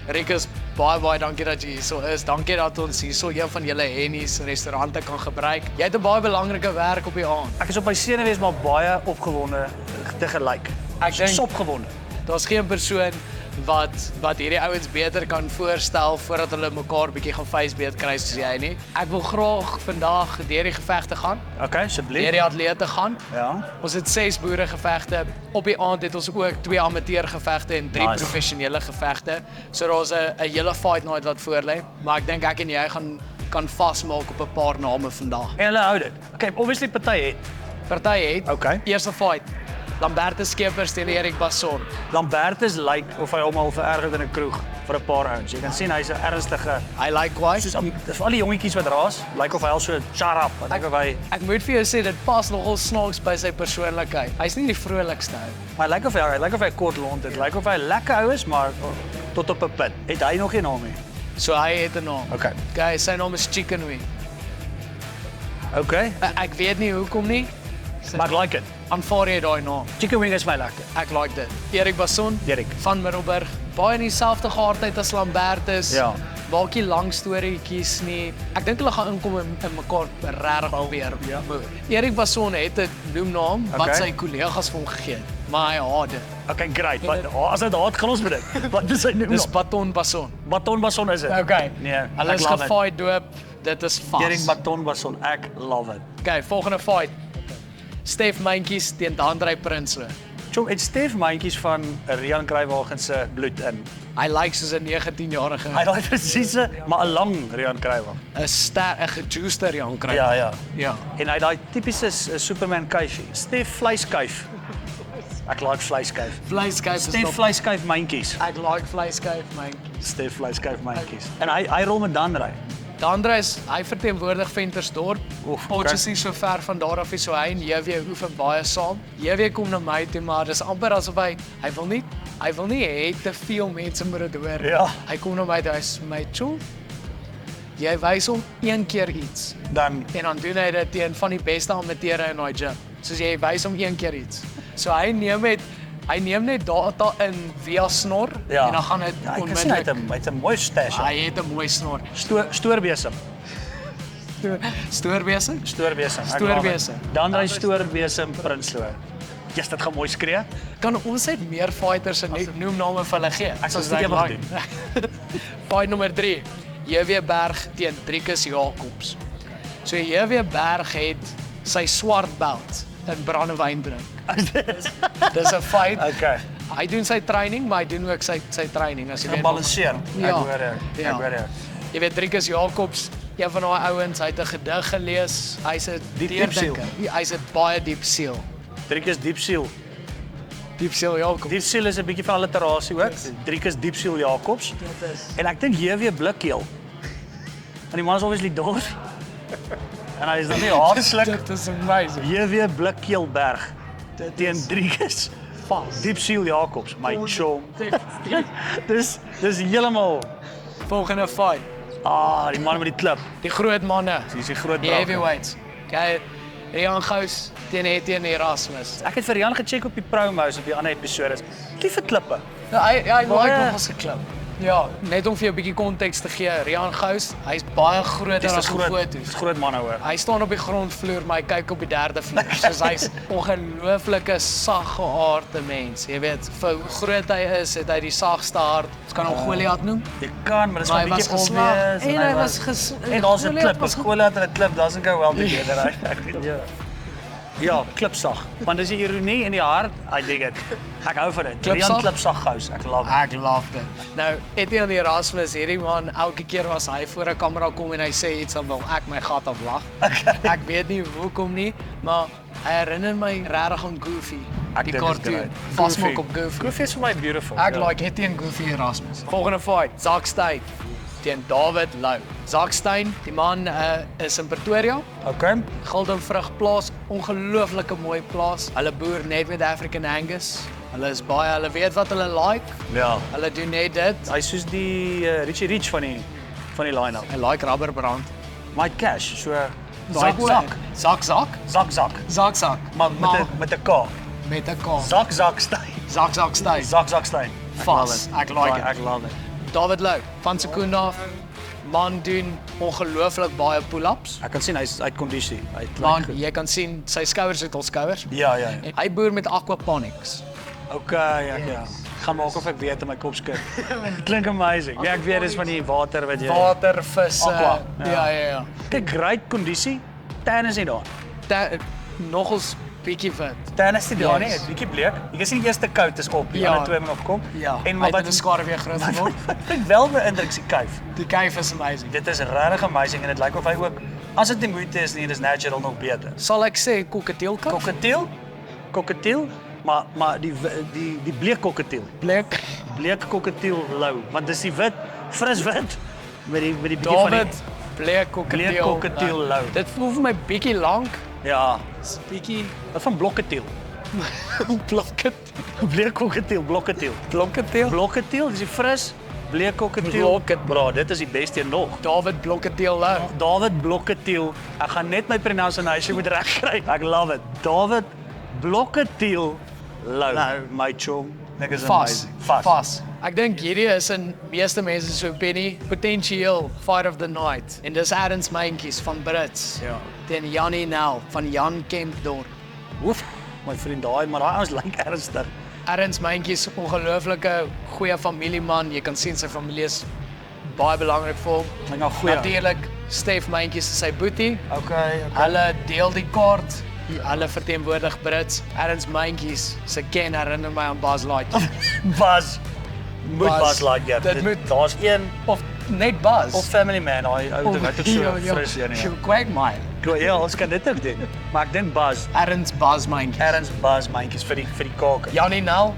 Rikus, baie dankie dat jy hier so is. Dankie dat ons hier so een van julle Henny's restaurante kan gebruik. Jy het 'n baie belangrike werk op die aand. Ek is op my senuwees maar baie opgewonde tegelyk. Ek dink Sopgewonde. daar's geen persoon wat hierdie ouens beter kan voorstel voordat hulle mekaar bietjie gaan facebeet kry soos jy nie. Ek wil graag vandag deur die gevegte gaan, Okay, deur asseblief. die atlete gaan. Ja. Ons het 6 boeregevegte. Op die aand het ons ook 2 amateurgevegte en 3 Nice. professionele gevegte. So daar's 'n hele fight night wat voorlê, maar ek dink ek en jy kan vasmaak op 'n paar name vandag. En hulle hou dit. Okay, obviously party het. Party het Okay. eerste fight. Lambertus Skeepers teen Erik Basson. Lambertus lyk of hy hom al verergerd in 'n kroeg vir 'n paar ouens. Jy kan sien hy's 'n ernstige I likewise. Dis al die jongetjies wat raas, lyk of hy al so shut up. Wat ek of hy Ek moet vir jou sê dit pas nogal snaaks by sy persoonlikheid. Hy's nie die vrolikste ou. maar lyk of hy kort lont het. Lyk of hy lekker ou is, maar tot op 'n punt. Het hy nog geen naam nie? So hy het 'n naam. Okay. Okay, sy naam is Chicken Wing. Okay. Ek weet nie hoekom nie. Maar ek like it. Aanvaar jy daai naam? Chicken wing is my lekker. Ek like dit. Erik Basson Erik. van Middelburg. Baie in dieselfde geaardheid as Lambertus. Ja. Maak nie lang storieetjies nie. Ek dink hulle gaan inkom en mekaar regtig probeer. Ja. Erik Basson het 'n noemnaam wat Okay. sy kollegas vir hom gegee het, maar hy haat dit. Okay, great. But as dit haat gaan ons met dit. Wat is sy noem? Dis Baton Basson. Baton Basson is dit. Okay. Nee, Hulle ek is love it. gefight doop. Dit is vas. Erik Baton Basson, ek love it. Okay, volgende fight. Stef Mentjies teen Dandrey Prinsloo. Chom, het Stef Mandjies van Rian Kruiwagen se bloed in. Hy lyk soos 'n 19-jarige. Hy daai presiese, maar 'n lang Rian Kruiwagen. 'n gejuicer Jan kry. Ja. Ja. En hy daai tipiese Superman kuifie. Stef vleiskuif. Ek like vleiskuif. Vleiskuif is Stef top. vleiskuif mandjies. Ek like vleiskuif, man. Stef vleiskuif mandjies. En hy rol met Dandrey. Dandrey hy verteenwoordig Ventersdorp. Oef, Ons okay. is nie so ver van daar af nie, so hy en JW oefen baie saam. JW kom na my toe, maar dis amper asof hy wil nie hê te veel mense moet dit hoor. Ja. Hy kom na my toe, hy sê my toe. Jy wys hom een keer iets Dan en dan doen hy dit teen van die beste amateure in daai gym. Soos jy wys hom een keer iets. So hy neem net data in via snor en dan gaan dit ja, ek kan sien hy het 'n mooi stash. Hy het 'n mooi snor. Stoorbesem. Stoorbesem? Stoorbesem. Stoorbesem. Dandrey Stoorbesem Prinsloo. Yes, dit gaan mooi skree. Kan ons net meer fighters se noemname vir hulle gee? Ek sal Soos dit ek eendag like. Fight nommer 3. JW Berg teen Driekus Jacobs. So JW Berg het sy swart belt in brandewyn drink. Dis 'n fight. Okay. Hy doen sy training, maar hy doen ook sy training as jy weet. Gebalanseer. Ja. Ek hoor jou. Ja. Ek hoor jou. Jy weet Driekus Jacobs, een van daai ouens, hy het 'n gedig gelees. Hy's 'n Diep siel. Hy's 'n baie diep siel. Driekus Diepsiel. Diep siel Jacobs. Diepsiel is 'n bietjie van alliterasie ook. Driekus Diepsiel Jacobs. Dit is. En ek dink JW Blikkeel. En die man is obviously dor. En hy is dan nie haarslik. Dit is amazing. JW Blikkeelberg teen Driekus Vas. Diepsiel Jacobs. My chom. Dis heeltemal Volgende fight. die man met die klip. Die groot manne. Dis die groot Die braak. heavyweights. Okay. Rian Gous teen Etienne Erasmus. Ek het vir Rian gecheck op die promos op die ander episode. Liewe klippe. Ja, hy like Baie- nog as geklip. Ja, net om vir jou 'n bietjie konteks te gee. Rian Gous, hy's baie groter Dis as op groot. foto's. Dis groot manne hoor. Hy staan op die grondvloer, maar hy kyk op die 3de vloer. Soos hy's ongelooflike saggeaarde mens. Jy weet, vir hoe groot hy is, het hy die sagste hart. Ons kan hom Goliath noem. Jy kan, maar dis Maar maar hy 'n bietjie was geslag obvious. en hy was En daar's 'n Goliath klip, was as Goliath en 'n klip doesn't go well together. Ja, klipsag. Want dis die ironie in die hart. I dig it. Ek hou van dit. Klipsag? Rian klipsag gous. Ek love it. Ek love dit. Nou, Etienne Erasmus, hierdie man, elke keer as hy voor 'n kamera kom en hy sê iets, dan wil ek my gat aflag. Ek weet nie hoekom nie, maar hy herinner my regtig aan Goofy, die cartoon. Vasmaak op Goofy. Goofy is vir my beautiful. Ek like Etienne Goofy Erasmus. Volgende fight, Zak Steyn teen David Lou. Zak Steyn, die man is in Pretoria. Okay. Guldenvrug plaas, ongelooflike mooi plaas. Hulle boer net met African Angus. Hulle weet wat hulle like. Ja. Hulle doen net dit. Hy soos die Richie Rich van die line-up. Hy like rubberbrand. My cash, so Zak. maar met 'n K. Met 'n K. Zak Steyn. Zak Steyn. Zak Steyn. Vas. Ek like it. Ek love it. David Lou van Sekunda. Man doen ongelooflik baie pull-ups. Ek kan sien hy's uit kondisie. Man, jy kan sien sy skouers het al skouers. Ja. En hy boer met aquaponics. Okay, ja. Gaan maak of ek weet in my kop skud. Klink amazing. Ja, ek weet dis van die water wat jy Watervisse. Aqua, Ja. Kyk, great kondisie. Tan is nie daar. Nogals bietjie fit. Tan is nie daar nie, Yes. is bietjie bleek. Jy kan sien die eerste kout is op, die Ja. ander twee moet nog kom. Ja, En hy maar het in 'n skare weer groot geword. ek wel beïndruk die kuif. Die kuif is amazing. Dit is regtig amazing en dit lyk of hy ook as dit nie moeite is nie, dis natural nog beter. Sal ek sê kokketeelkuif? Cockatiel, maar die bleek cockatiel. Bleek cockatiel lou, want dis die wit, fris wit met die bietjie van die David, bleek bleek cockatiel lou. Dit voel vir my bietjie lank. Ja, Dis bietjie wat van blokketiel. blokket. Bleek cockatiel, blokketiel. Blokketeel. Blokketiel, dis die fris bleek cockatiel. Blokket. Bro, dit is die beste nog. David blokketeel lou. David Blokketiel. Ek gaan net my pronunciation moet regkry. Ek love it. David Blokketiel lou. My chom. Dink is Vas. amazing. Vas. Ek dink hierdie is in meeste mense se opinie potensieel fight of the night. En dis Adams Meintjies van Brits. Ja. Teen Jannie Nel van Jan Kempdorp. Oef, my vriend daai, maar daai ons lyk ernstig. Adams Meintjies, ongelooflike goeie familieman. Jy kan sien sy familie is baie belangrik vir hom. Lyk nou goeie. Natuurlik Stef Meintjies is sy boetie. Okay. Hulle deel die kaart. Hulle verteenwoordig Brits. Adams Meintjies se ken herinner my aan Buzz Lightyear. Buzz. Moet Buzz Lightyear. Dit moet Daar's een of net Buzz. of Family Man, hy ou ding, hy het ook so fris een Sy ja. Quagmire. Ja, ons kan dit ook doen. Maar ek dink Buzz, Adams Buzz Meintjies. Erns Buzz mandjies vir die kake. Jannie Nel.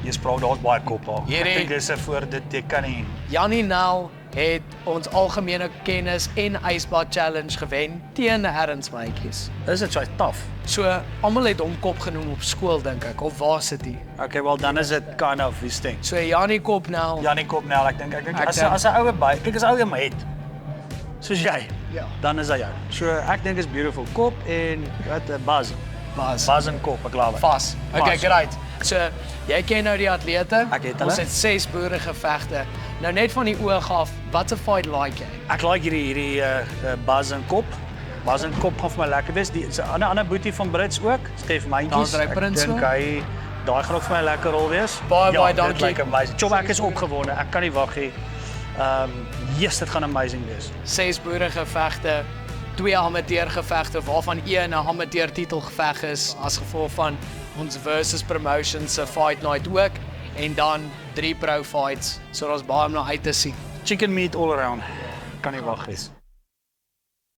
Jy spraak daar's baie kop daar. Hierdie- Ek dink dis 'n voor dit jy kan nie. Jannie Nel het ons algemene kennis en ysbad challenge gewen teen Adams Meintjies. Is dit so taaf? So almal het hom kop genoem op skool dink ek of waar sit hy? Okay, well dan is dit kind of die sting. So Jannie Kop nou. Janie Kopnel, ek dink Ek as dink- 'n ouer by, kyk as 'n ouer maar het. Soos jy. Ja. Dan is hy jou. So ek dink is beautiful kop en wat 'n buzz. Buzz. Buzz en kop, ek glo. Vas. Okay, Vas. great. So, jy ken nou die atlete. Ek het hulle. Ons het 6 boeregevegte. Nou net van die oog af, wat 'n fight like jy? Ek like hierdie buzz en kop. Buzz en kop gaan vir my lekker wees. Die 'n ander boetie van Brits ook, Stef Meintjies. Daar's hy Prins dink ook. hy daai gaan ook vir my lekker rol wees. Baie, baie dit dankie. lyk amazing. Chom, ek is opgewonde. Ek kan nie wag nie. Yes, dit gaan amazing wees. 6 boeregevegte, 2 amateurgevegte waarvan een 'n amateur titelgeveg is as gevolg van ons versus promotion se fight night ook en dan 3 pro fights. So daar's baie om na uit te sien. Chicken meat all around. Kan nie wag wees.